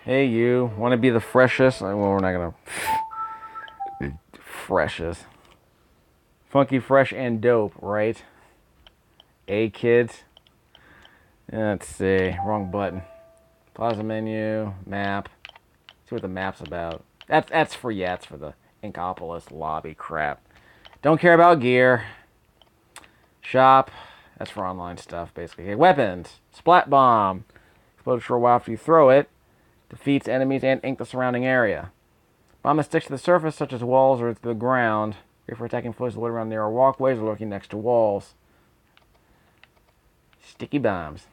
Hey, you want to be the freshest? Well, we're not gonna freshest, funky, fresh, and dope, right? Hey, kids. Let's see. Wrong button. Pause the menu. Map. See what the map's about. That's for It's for the Inkopolis lobby crap. Don't care about gear. Shop. That's for online stuff, basically. Okay, weapons. Splat bomb. Explodes for a while after you throw it. Defeats enemies and ink the surrounding area. Bomb that sticks to the surface, such as walls or to the ground. Great for attacking foes that live around narrow walkways or lurking next to walls. Sticky bombs.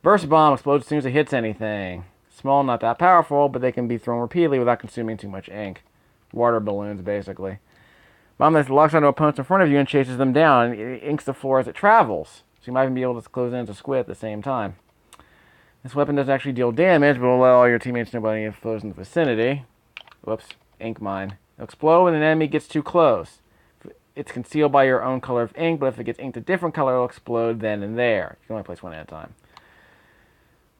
Burst bomb explodes as soon as it hits anything. Small, not that powerful, but they can be thrown repeatedly without consuming too much ink. Water balloons, basically. Bomb that locks onto opponents in front of you and chases them down. It inks the floor as it travels. So you might even be able to close in as a squid at the same time. This weapon doesn't actually deal damage, but will let all your teammates know about any foes in the vicinity. Whoops, ink mine. It'll explode when an enemy gets too close. It's concealed by your own color of ink, but if it gets inked a different color, it'll explode then and there. You can only place one at a time.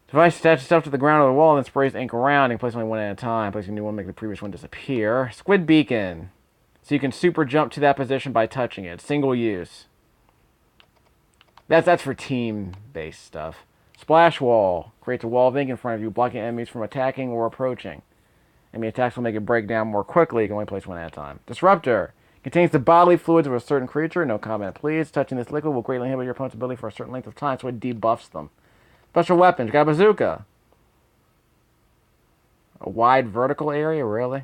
Device attaches itself to the ground or the wall and then sprays ink around. You can place only one at a time. Placing a new one, make the previous one disappear. Squid beacon. So you can super jump to that position by touching it. Single use. That's for team-based stuff. Splash wall. Creates a wall of ink in front of you, blocking enemies from attacking or approaching. Enemy attacks will make it break down more quickly. You can only place one at a time. Disruptor. Contains the bodily fluids of a certain creature. No comment, please. Touching this liquid will greatly inhibit your opponent's ability for a certain length of time, so it debuffs them. Special weapons. You got a bazooka. A wide vertical area, really?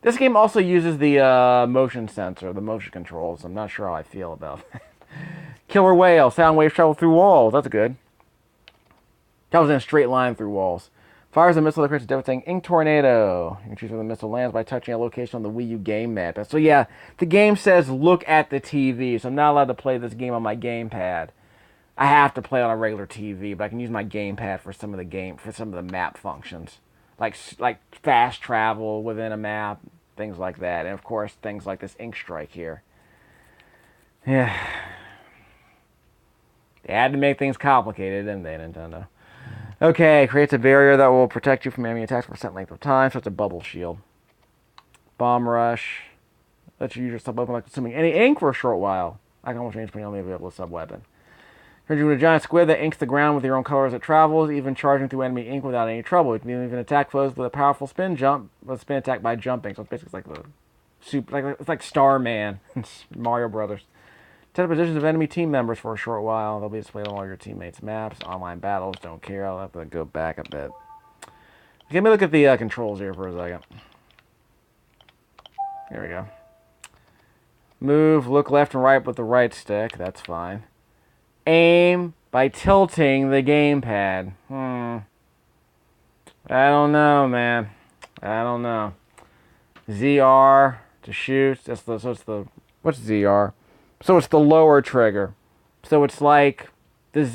This game also uses the motion sensor, the motion controls. I'm not sure how I feel about that. Killer whale. Sound waves travel through walls. That's good. Travels in a straight line through walls. Fires a missile that creates a devastating ink tornado. You can choose where the missile lands by touching a location on the Wii U game map. So yeah, the game says look at the TV, so I'm not allowed to play this game on my gamepad. I have to play on a regular TV, but I can use my gamepad for some of the map functions, like fast travel within a map, things like that, and of course things like this ink strike here. Yeah, they had to make things complicated, didn't they, Nintendo? Okay, creates a barrier that will protect you from enemy attacks for a set length of time, so it's a bubble shield. Bomb rush. Lets you use your sub-weapon like consuming any ink for a short while. I can almost change between only available sub-weapon. Turns you into a giant squid that inks the ground with your own color as it travels, even charging through enemy ink without any trouble. You can even attack foes with a powerful spin attack by jumping. So it's basically it's like Starman, Mario Brothers. Set positions of enemy team members for a short while. They'll be displayed on all your teammates' maps. Online battles, don't care. I'll have to go back a bit. Let me look at the controls here for a second. Here we go. Move, look left and right with the right stick. That's fine. Aim by tilting the gamepad. I don't know, man. I don't know. ZR to shoot. What's ZR? So it's the lower trigger. So it's like the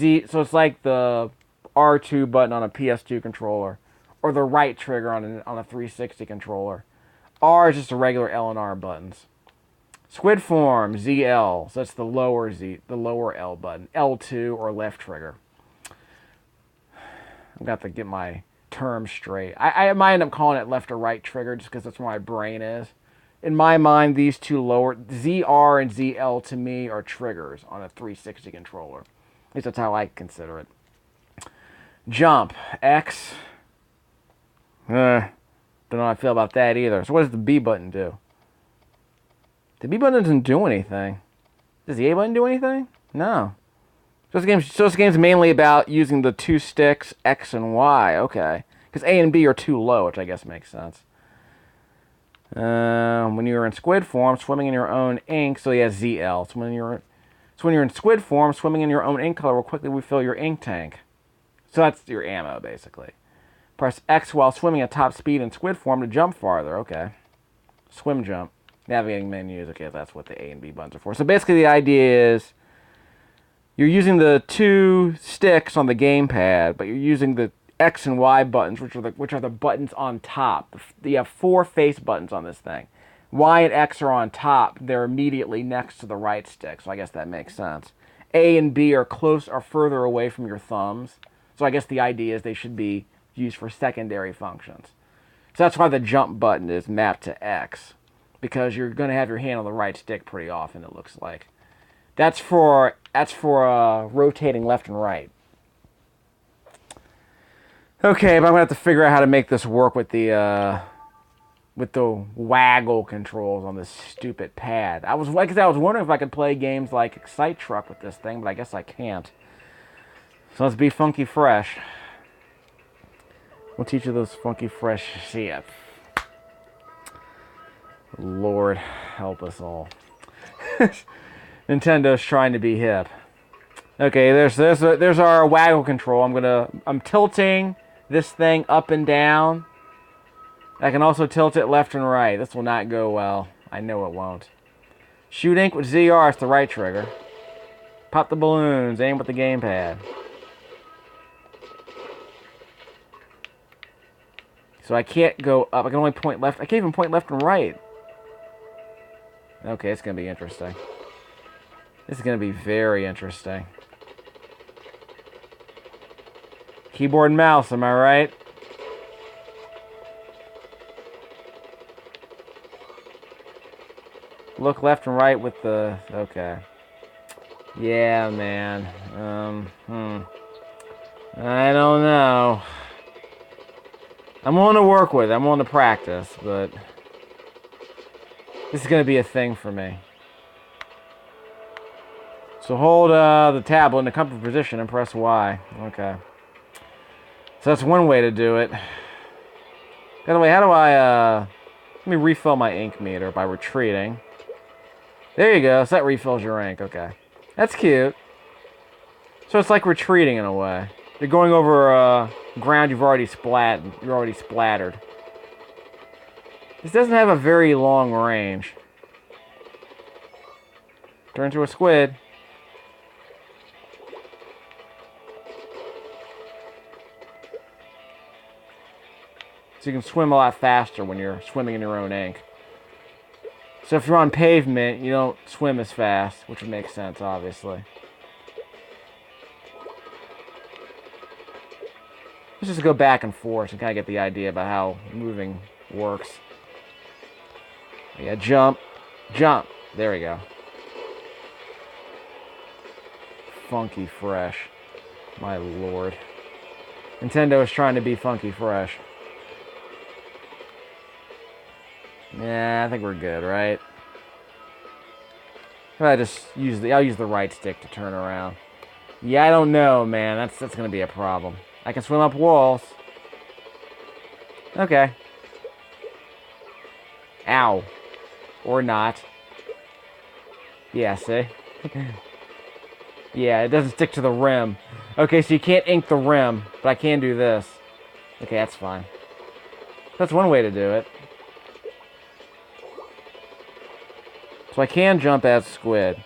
R2 button on a PS2 controller, or the right trigger on a 360 controller. R is just a regular L and R buttons. Squid form, ZL. So that's the lower L button. L2 or left trigger. I've got to get my terms straight. I might end up calling it left or right trigger just because that's where my brain is. In my mind, these two lower, ZR and ZL to me are triggers on a 360 controller. At least that's how I consider it. Jump, X. Don't know how I feel about that either. So what does the B button do? The B button doesn't do anything. Does the A button do anything? No. So this game's mainly about using the two sticks, X and Y. Okay. Because A and B are too low, which I guess makes sense. When you're in squid form, swimming in your own ink, so yeah, ZL. So when you're in squid form, swimming in your own ink color will quickly refill your ink tank. So that's your ammo, basically. Press X while swimming at top speed in squid form to jump farther. Okay. Swim jump. Navigating menus. Okay, that's what the A and B buttons are for. So basically the idea is you're using the two sticks on the gamepad, but you're using the X and Y buttons, which are the buttons on top. You have 4 face buttons on this thing. Y and X are on top. They're immediately next to the right stick, so I guess that makes sense. A and B are further away from your thumbs. So I guess the idea is they should be used for secondary functions. So that's why the jump button is mapped to X, because you're going to have your hand on the right stick pretty often, it looks like. That's for rotating left and right. Okay, but I'm going to have to figure out how to make this work with the waggle controls on this stupid pad. I was wondering if I could play games like Excite Truck with this thing, but I guess I can't. So let's be funky fresh. We'll teach you those funky fresh shit. Lord help us all. Nintendo is trying to be hip. Okay, there's our waggle control. I'm tilting this thing up and down. I can also tilt it left and right. This will not go well. I know it won't. Shoot ink with ZR is the right trigger. Pop the balloons. Aim with the gamepad. So I can't go up. I can only point left. I can't even point left and right. Okay, it's going to be interesting. This is going to be very interesting. Keyboard and mouse, am I right? Look left and right with the... Okay. Yeah, man. I don't know. I'm willing to work with it. I'm willing to practice, but... This is going to be a thing for me. So hold the tablet in the comfort position and press Y. Okay. So that's one way to do it. By the way, how do I... let me refill my ink meter by retreating. There you go. So that refills your ink. Okay. That's cute. So it's like retreating in a way. You're going over ground you've already splattered. This doesn't have a very long range. Turn into a squid. So you can swim a lot faster when you're swimming in your own ink. So if you're on pavement, you don't swim as fast, which would make sense, obviously. Let's just go back and forth and kind of get the idea about how moving works. Yeah, jump, jump. There we go. Funky fresh. My lord. Nintendo is trying to be funky fresh. Yeah, I think we're good, right? I'll use the right stick to turn around. Yeah, I don't know, man. That's gonna be a problem. I can swim up walls. Okay. Ow. Or not. Yeah, see? Yeah, it doesn't stick to the rim. Okay, so you can't ink the rim, but I can do this. Okay, that's fine. That's one way to do it. So I can jump as squid.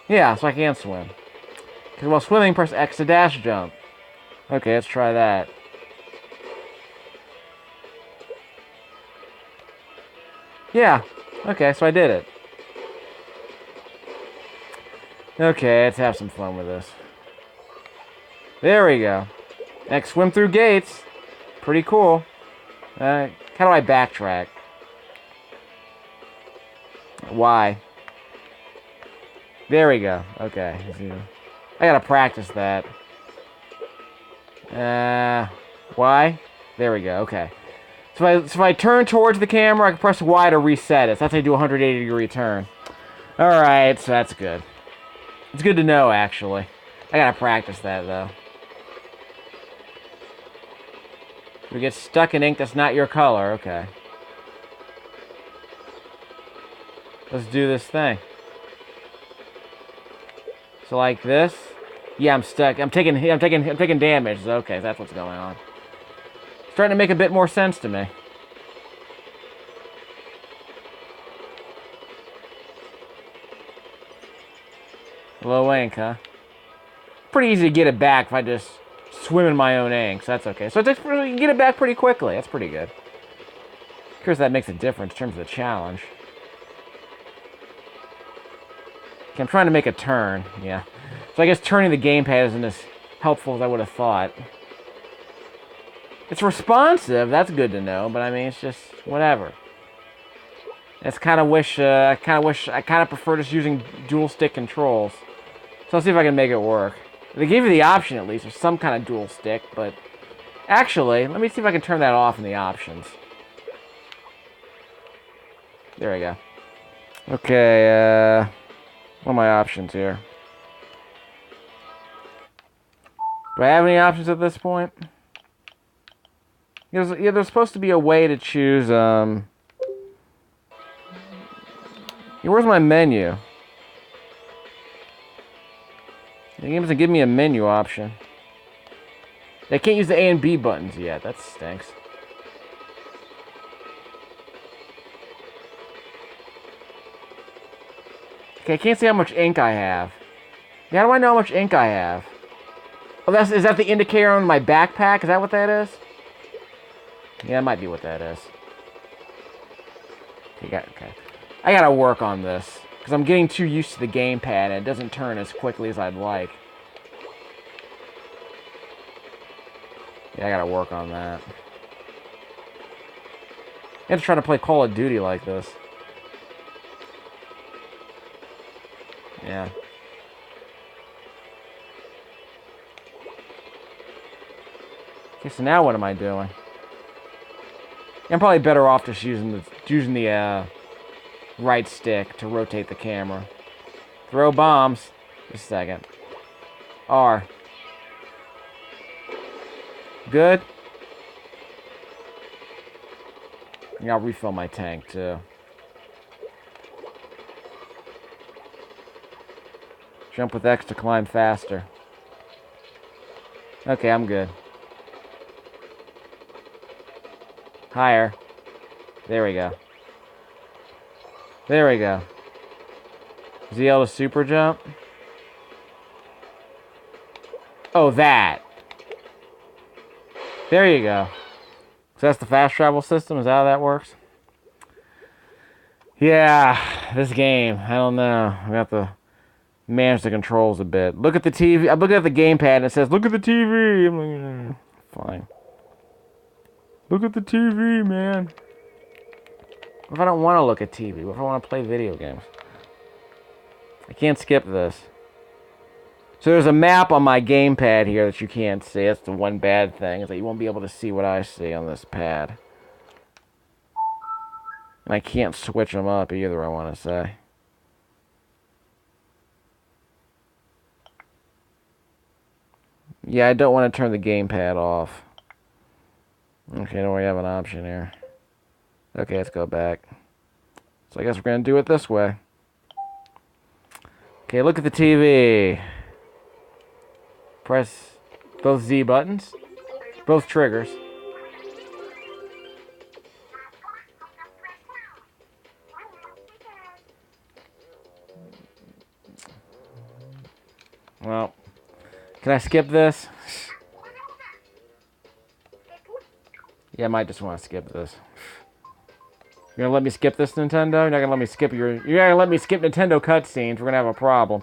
Yeah, so I can swim. Because while swimming, press X to dash jump. Okay, let's try that. Yeah. Okay, so I did it. Okay, let's have some fun with this. There we go. Next, swim through gates. Pretty cool. How do I backtrack? Why? There we go. Okay. I gotta practice that. Y? There we go. Okay. So if I turn towards the camera, I can press Y to reset it. So that's how I do a 180-degree turn. Alright, so that's good. It's good to know, actually. I gotta practice that, though. We get stuck in ink that's not your color. Okay. Let's do this thing. So like this. Yeah, I'm stuck. I'm taking damage. Okay, that's what's going on. It's starting to make a bit more sense to me. Low ink, huh? Pretty easy to get it back if I just swim in my own ink, so that's okay. So you can get it back pretty quickly. That's pretty good. Of course, that makes a difference in terms of the challenge. Okay, I'm trying to make a turn. Yeah. So I guess turning the gamepad isn't as helpful as I would have thought. It's responsive. That's good to know. But I mean, it's just whatever. I kind of prefer just using dual stick controls. So I'll see if I can make it work. They gave you the option at least of some kind of dual stick, but actually, let me see if I can turn that off in the options. There we go. Okay, what are my options here? Do I have any options at this point? There's supposed to be a way to choose, where's my menu? The game doesn't give me a menu option. They can't use the A and B buttons yet. That stinks. Okay, I can't see how much ink I have. How do I know how much ink I have? Oh, is that the indicator on my backpack? Is that what that is? Yeah, that might be what that is. Okay. I gotta work on this. Because I'm getting too used to the gamepad and it doesn't turn as quickly as I'd like. Yeah, I gotta work on that. I have to try to play Call of Duty like this. Yeah. Okay, so now what am I doing? I'm probably better off just using the right stick to rotate the camera. Throw bombs. Just a second. R. Good. And I'll refill my tank too. Jump with X to climb faster. Okay, I'm good. Higher. There we go. There we go. Is he able to super jump? Oh, that. There you go. So that's the fast travel system? Is that how that works? Yeah, this game. I don't know. I got to manage the controls a bit. Look at the TV. I'm looking at the gamepad and it says, look at the TV. I'm like, fine. Look at the TV, man. What if I don't want to look at TV? What if I want to play video games? I can't skip this. So there's a map on my gamepad here that you can't see. That's the one bad thing, is that you won't be able to see what I see on this pad. And I can't switch them up either, I want to say. Yeah, I don't want to turn the gamepad off. Okay, don't we have an option here? Okay, let's go back. So I guess we're going to do it this way. Okay, look at the TV. Press both Z buttons. Both triggers. Well, can I skip this? Yeah, I might just want to skip this. You're gonna let me skip this, Nintendo? You're not gonna let me skip You're gonna let me skip Nintendo cutscenes. We're gonna have a problem.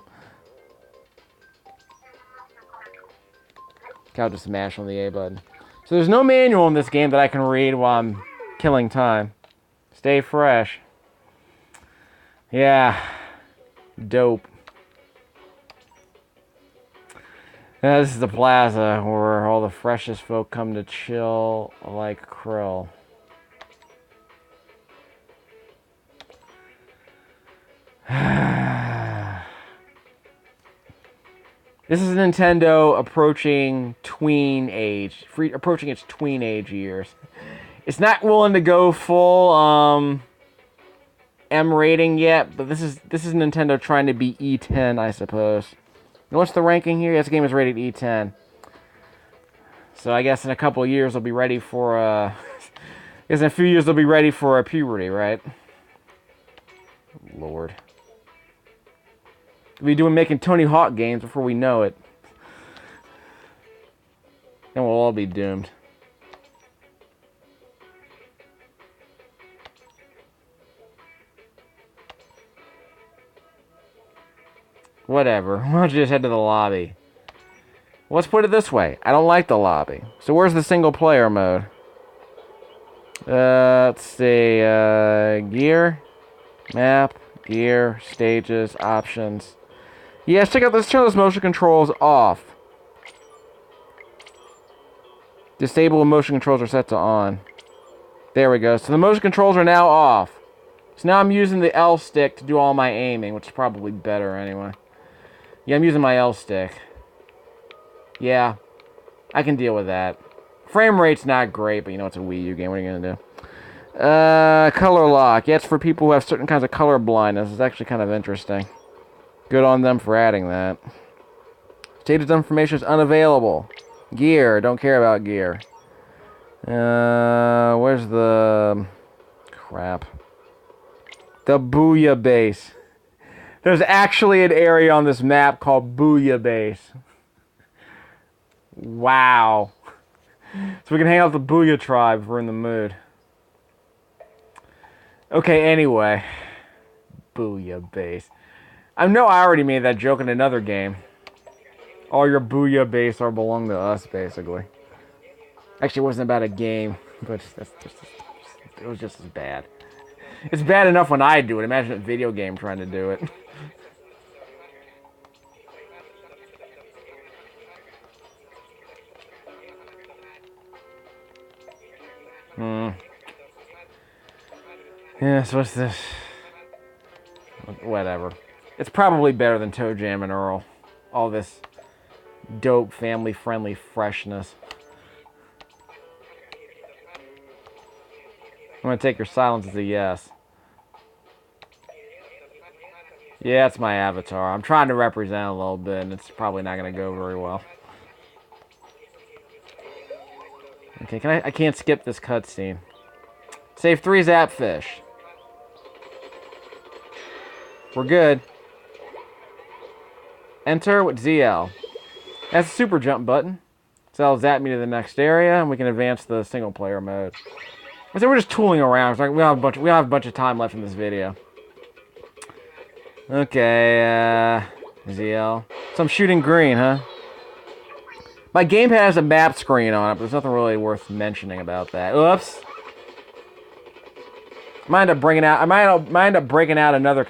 I'll just smash on the A button. So there's no manual in this game that I can read while I'm killing time. Stay fresh. Yeah. Dope. Yeah, this is the plaza where all the freshest folk come to chill like krill. This is Nintendo approaching tween age, approaching its tween age years. It's not willing to go full M rating yet, but this is Nintendo trying to be E10, I suppose. And what's the ranking here? This game is rated E10. So I guess in a couple of years they'll be ready for I guess in a few years they'll be ready for a puberty, right? Lord. We'll be making Tony Hawk games before we know it. And we'll all be doomed. Whatever. Why don't you just head to the lobby? Let's put it this way. I don't like the lobby. So where's the single player mode? Let's see. Gear, map, gear, stages, options. Yeah, check out. Let's turn those motion controls off. Disable motion controls are set to on. There we go. So the motion controls are now off. So now I'm using the L stick to do all my aiming, which is probably better anyway. Yeah, I'm using my L stick. Yeah, I can deal with that. Frame rate's not great, but you know it's a Wii U game. What are you gonna do? Color lock. Yeah, it's for people who have certain kinds of color blindness. It's actually kind of interesting. Good on them for adding that. Status information is unavailable. Gear. Don't care about gear. Where's the... crap. The Booyah Base. There's actually an area on this map called Booyah Base. Wow. So we can hang out with the Booyah tribe if we're in the mood. Okay, anyway. Booyah Base. I know I already made that joke in another game. All your Booyah Base are belong to us, basically. Actually, it wasn't about a game, but it was just as bad. It's bad enough when I do it. Imagine a video game trying to do it. Yeah, so what's this? Whatever. It's probably better than Toe Jam and Earl. All this dope, family-friendly freshness. I'm gonna take your silence as a yes. Yeah, it's my avatar. I'm trying to represent a little bit, and it's probably not gonna go very well. Okay, I can't skip this cutscene. Save 3 Zapfish. We're good. Enter with ZL. That's a super jump button. So that'll zap me to the next area, and we can advance the single player mode. So we're just tooling around. It's like we don't have a bunch of time left in this video. Okay, ZL. So I'm shooting green, huh? My gamepad has a map screen on it, but there's nothing really worth mentioning about that. Oops. I might end up breaking out another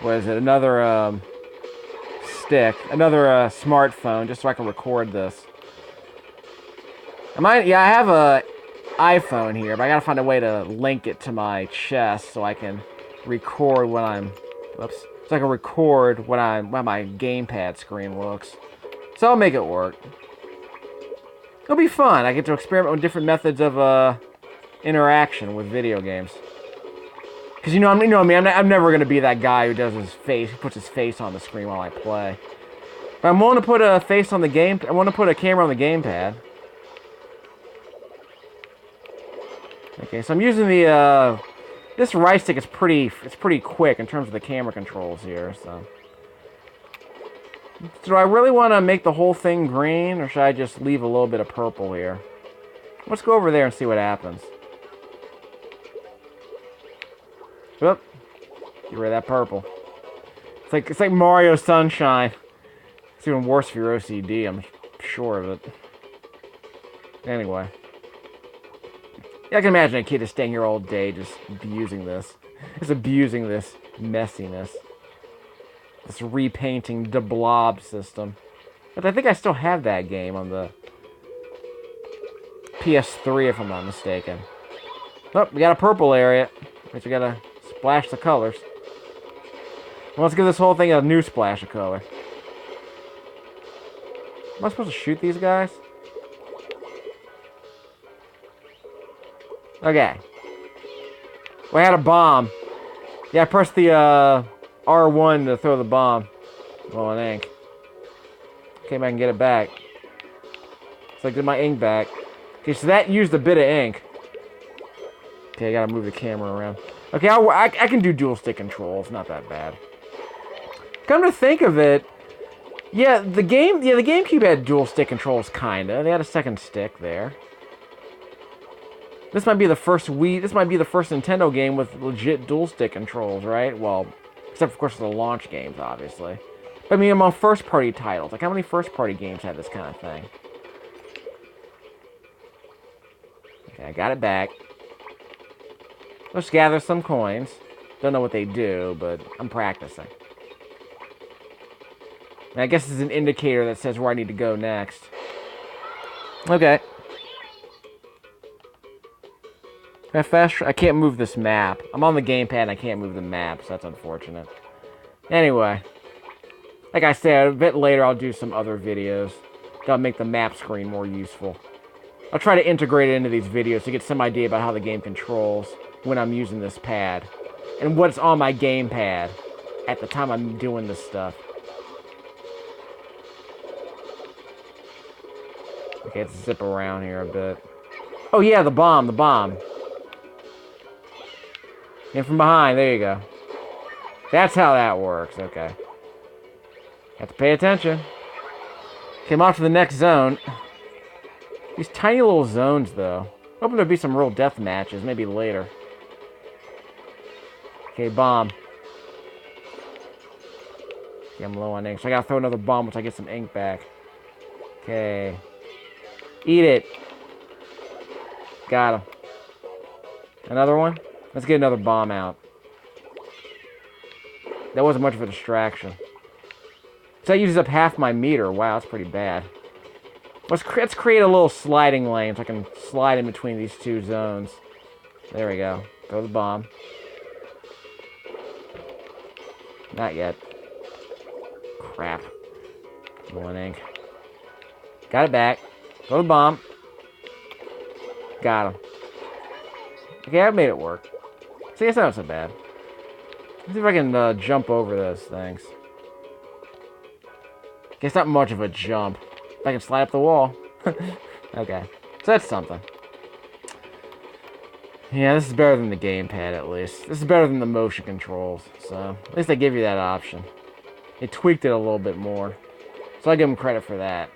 what is it? Another stick, another smartphone, just so I can record this. I have a iPhone here, but I gotta find a way to link it to my chest so I can record when I'm. Whoops. So I can record when my gamepad screen looks. So I'll make it work. It'll be fun. I get to experiment with different methods of interaction with video games. Because you know me, I'm never gonna be that guy who puts his face on the screen while I play. But I'm willing to put a face on the game. I want to put a camera on the gamepad. Okay, so I'm using the this right stick is pretty quick in terms of the camera controls here. So do I really want to make the whole thing green, or should I just leave a little bit of purple here? Let's go over there and see what happens. Oop. Get rid of that purple. It's like Mario Sunshine. It's even worse for your OCD, I'm sure of it. Anyway. Yeah, I can imagine a kid just staying here all day just abusing this. Just abusing this messiness. This repainting the blob system. But I think I still have that game on the PS3 if I'm not mistaken. Oh, we got a purple area. But we gotta splash the colors. Well, let's give this whole thing a new splash of color. Am I supposed to shoot these guys? Okay. We had a bomb. Yeah, I pressed the R1 to throw the bomb. Well, an ink. Okay, I can get it back. So I get my ink back. Okay, so that used a bit of ink. Okay, I gotta move the camera around. Okay, I can do dual stick controls. Not that bad. Come to think of it, the GameCube had dual stick controls, kinda. They had a second stick there. This might be the first Nintendo game with legit dual stick controls, right? Well, except of course for the launch games, obviously. I mean, I'm on first-party titles. Like, how many first-party games have this kind of thing? Okay, I got it back. Let's gather some coins. Don't know what they do, but I'm practicing. And I guess it's an indicator that says where I need to go next. Okay. I can't move this map. I'm on the gamepad and I can't move the map, so that's unfortunate. Anyway. Like I said, a bit later I'll do some other videos that'll make the map screen more useful. I'll try to integrate it into these videos to get some idea about how the game controls when I'm using this pad. And what's on my gamepad at the time I'm doing this stuff. Okay, let's zip around here a bit. Oh yeah, the bomb. And from behind, there you go. That's how that works, okay. Have to pay attention. Okay, I'm off to the next zone. These tiny little zones, though. Hoping there'll be some real death matches, maybe later. Okay, bomb. Okay, I'm low on ink, so I gotta throw another bomb once I get some ink back. Okay. Eat it. Got him. Another one? Let's get another bomb out. That wasn't much of a distraction. So that uses up half my meter. Wow, that's pretty bad. Let's create a little sliding lane so I can slide in between these two zones. There we go. Throw the bomb. Not yet. Crap. One ink. Got it back. Throw the bomb. Got him. Okay, I made it work. See, it's not so bad. Let's see if I can jump over those things. Okay, it's not much of a jump. If I can slide up the wall. Okay. So that's something. Yeah, this is better than the gamepad, at least. This is better than the motion controls. So, at least they give you that option. They tweaked it a little bit more. So I give them credit for that.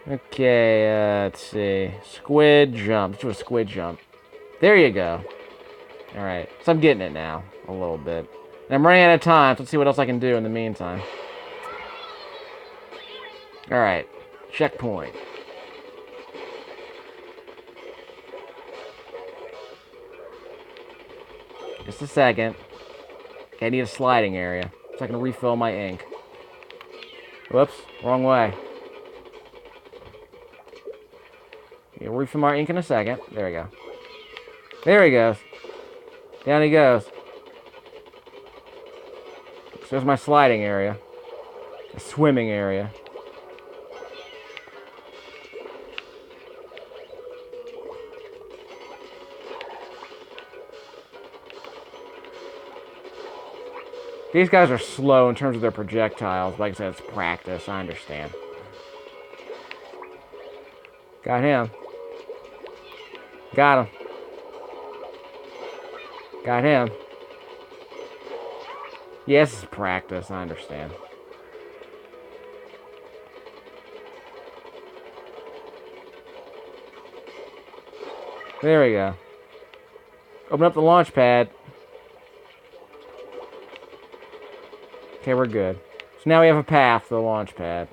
Okay, let's see. Squid jump. Let's do a squid jump. There you go. Alright, so I'm getting it now. A little bit. And I'm running out of time, so let's see what else I can do in the meantime. Alright. Checkpoint. Just a second. Okay, I need a sliding area, so I can refill my ink. Whoops, wrong way. We'll refill my ink in a second. There we go. There he goes. Down he goes. So there's my sliding area. The swimming area. These guys are slow in terms of their projectiles. Like I said, it's practice. I understand. Got him. Got him. Got him. Yes, it's practice. I understand. There we go. Open up the launch pad. Okay, we're good. So now we have a path to the launch pad.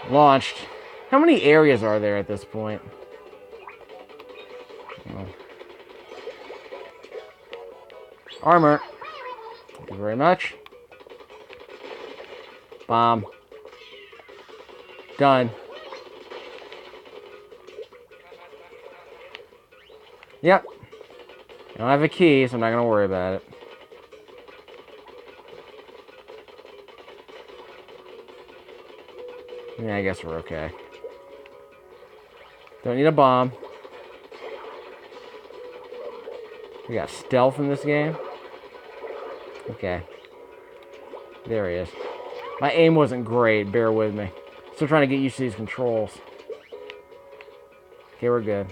Launched. How many areas are there at this point? Oh. Armor. Thank you very much. Bomb. Done. Yep. I don't have a key, so I'm not going to worry about it. Yeah, I guess we're okay. Don't need a bomb. We got stealth in this game. Okay. There he is. My aim wasn't great, bear with me. Still trying to get used to these controls. Okay, we're good.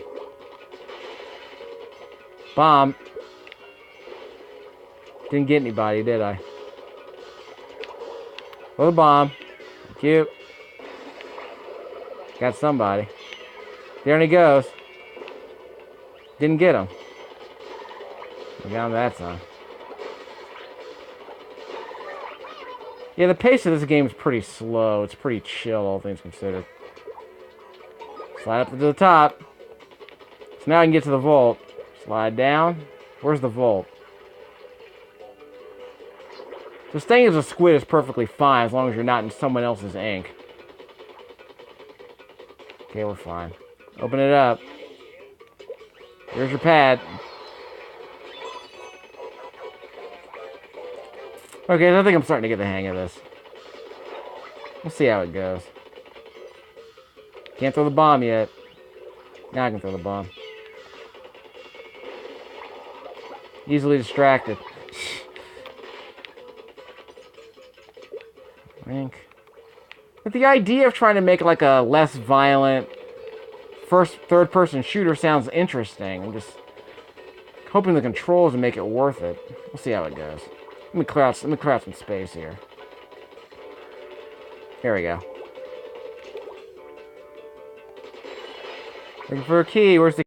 Bomb. Didn't get anybody, did I? Throw the bomb. Thank you. Got somebody. There he goes. Didn't get him. We got him that time. Yeah, the pace of this game is pretty slow. It's pretty chill, all things considered. Slide up to the top. So now I can get to the vault. Slide down. Where's the vault? So staying as a squid is perfectly fine as long as you're not in someone else's ink. Okay, we're fine. Open it up. Here's your pad. Okay, I think I'm starting to get the hang of this. We'll see how it goes. Can't throw the bomb yet. Now I can throw the bomb. Easily distracted. Ink. But the idea of trying to make like a less violent third-person shooter sounds interesting. I'm just hoping the controls will make it worth it. We'll see how it goes. Let me clear out some space here. Here we go. Looking for a key. Where's the